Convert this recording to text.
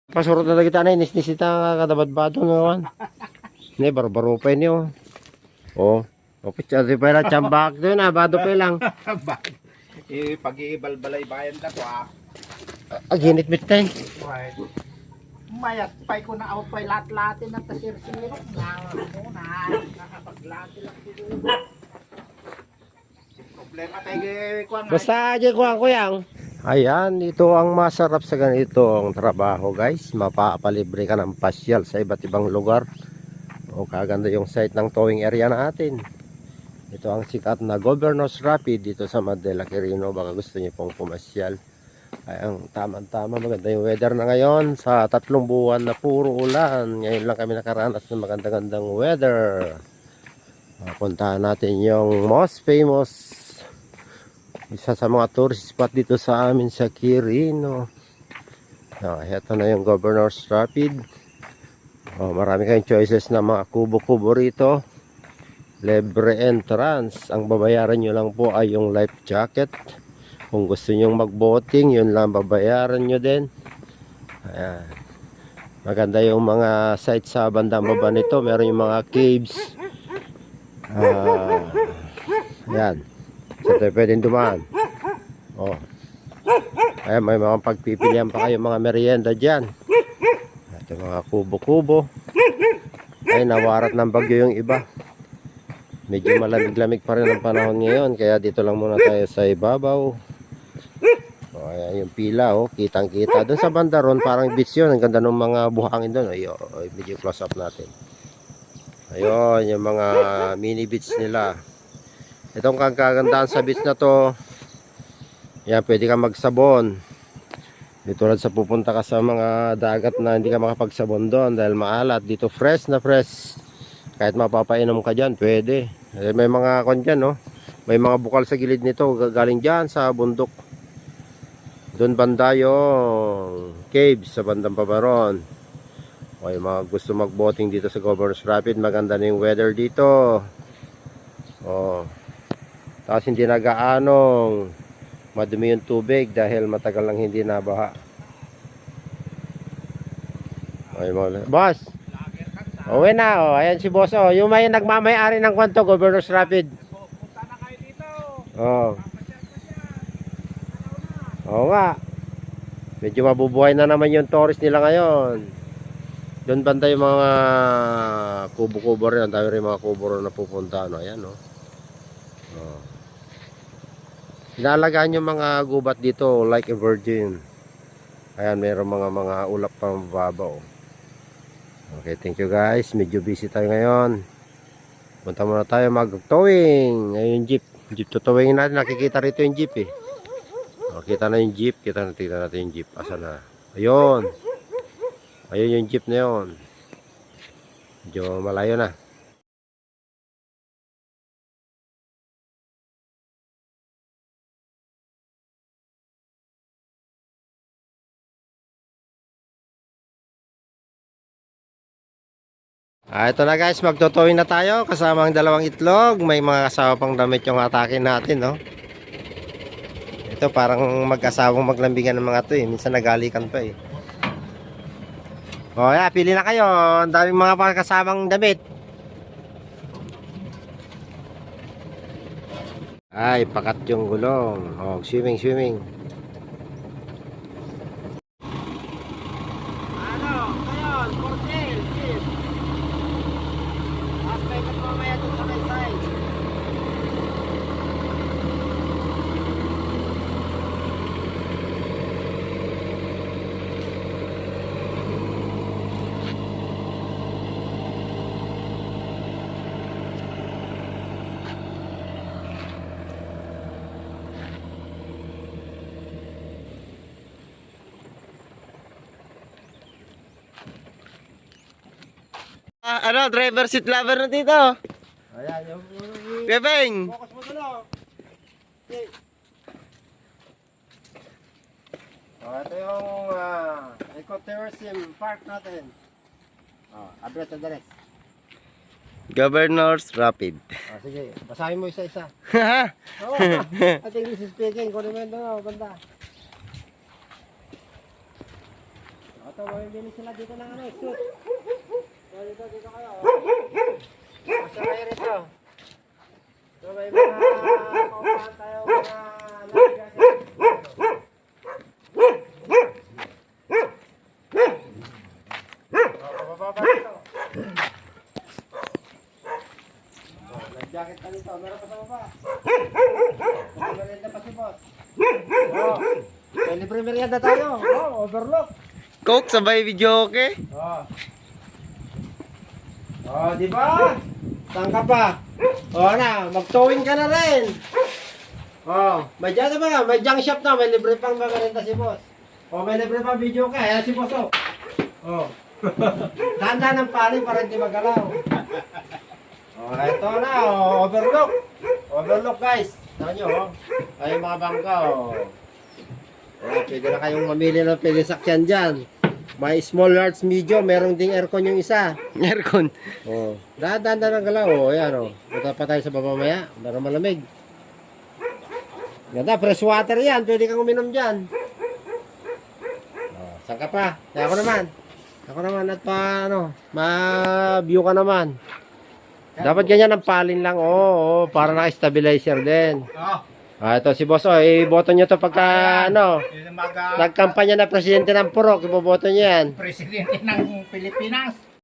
Pasurot na kita na inis-nisita kadabad-bado naman. Ne, baro-baro pa inyo. Oh. Okay, di pa lang chambak doon ah, bado pa lang. Pag-ibalbalay bayan ka to ah. Ginit bitin. Mayat pay ko na out pay lahat-lahatin at tasir-sirok na muna. Nakapag-lahatin lang siguro. Problema tayo kuwan. Basta aja ko yang. Ayan, ito ang masarap sa ganitong trabaho guys. Mapapalibre ka ng pasyal sa iba't ibang lugar. O kaganda yung site ng towing area natin. Ito ang sikat na Governor's Rapid dito sa Madela Quirino. Baka gusto niyo pong pumasyal. Ay, ang tama-tama, maganda yung weather na ngayon. Sa 3 buwan na puro ulan. Ngayon lang kami nakaranas ng maganda-gandang weather. Puntahan natin yung most famous, isa sa mga tourist spot dito sa amin sa Quirino. Ito na yung Governor's Rapid. Marami kayong choices na mga kubo-kubo rito. Libre entrance. Ang babayaran nyo lang po ay yung life jacket. Kung gusto nyo mag-boating, yun lang babayaran nyo din. Ayan. Maganda yung mga sites sa bandang baba nito. Meron yung mga caves. Ayan. So tayo pwedeng dumaan. Ayan, may mga pagpipilian pa kayo mga merienda dyan. Ito mga kubo-kubo. Ay, nawarat ng bagyo yung iba. Medyo malamig-lamig pa rin ang panahon ngayon. Kaya dito lang muna tayo sa ibabaw. Ayan yung pila, kitang-kita. Doon sa banda ron, parang beach yun. Ang ganda ng mga buhangin doon. Ayun, medyo close up natin. Ayun, yung mga mini beach nila. Itong kagandahan sa beach na to. Yan, pwede ka magsabon. Dito tulad sa pupunta ka sa mga dagat na hindi ka makapagsabon doon dahil maalat. Dito fresh na fresh. Kahit mapapainom ka dyan, pwede. May mga kon dyan, no? May mga bukal sa gilid nito. Galing dyan sa bundok. Doon banda yung caves sa bandang pabaron. O yung mga gusto mag-boating dito sa Governor's Rapid. Maganda na yung weather dito. Tapos hindi nagaanong madumi yung tubig dahil matagal lang hindi nabaha. Ay, boss! Uwi na, ayan si boss, yung may nagmamay-ari ng kwanto, Governor's Rapid. Punta na kayo dito. Oo nga. Medyo mabubuhay na naman yung tourist nila ngayon. Doon banda yung mga kubo-kubo rin. Ang dami rin mga kubo rin na pupunta. Ayan, Inalagaan yung mga gubat dito like a virgin. Ayan, mayroong mga ulap pang babaw. Okay, thank you guys. Medyo busy tayo ngayon. Punta muna tayo mag-towing. Ayun yung jeep. Jeep tutowingin natin. Nakikita rito yung jeep eh. Kita na yung jeep. Kita natin yung jeep. Asa na? Ayun. Ayun yung jeep na yun. Medyo malayo na. Ito na guys, magtotowing na tayo kasama ang dalawang itlog. May mga kasama pang damit yung atakin natin, no? Ito parang mag-asawang maglambingan ng mga to eh. Minsan nagalikan pa eh. Yeah, pili na kayo. Ang daming mga kasamang damit. Ay, pakat yung gulong. Swimming. Driver seat lover na dito. Ayan yung Bebeng. Focus mo dito. Okay. Ito yung ecotourism park natin. Address. Governor's Rapid. Sige, basahin mo isa-isa. At English speaking, kunin mo ito, banda. ito, mamimili sila dito ng ano, suit. So, dito kayo. Basta kayo rito. So, may mga kaupahan tayo, mga lagyan. Bababa dito. Nag-jacket ka dito. Meron pa sa baba. Merienda pa si boss. Libre merienda tayo. Overlook. Coke sabay video okay? Di ba? Saan ka pa? Na, mag-towing ka na rin. May dyan ba? May junk shop na. May libre pang merienda si boss. May libre pang video ka. Ayan si boss, Dahan-dahan ng pali para hindi magalaw. Ito na, overlook. Overlook, guys. Tignan nyo, ay mga bangka, pwede na kayong mamili ng pwede sakyan dyan. May small, large, medium. Merong ding aircon yung isa. Aircon. Dahan-dahan na ng galaw. Ayan, punta pa tayo sa baba maya. Meron malamig. Ganda, fresh water yan. Pwede kang uminom dyan. Saan ka pa? Ako naman. Ako naman at ma-view ka naman. Dapat ganyan ang palin lang, para naka-stabilizer din. Ito si boss, iboto nyo to pagka, nagkampanya na presidente ng Purok, iboboto nyo yan. Presidente ng Pilipinas.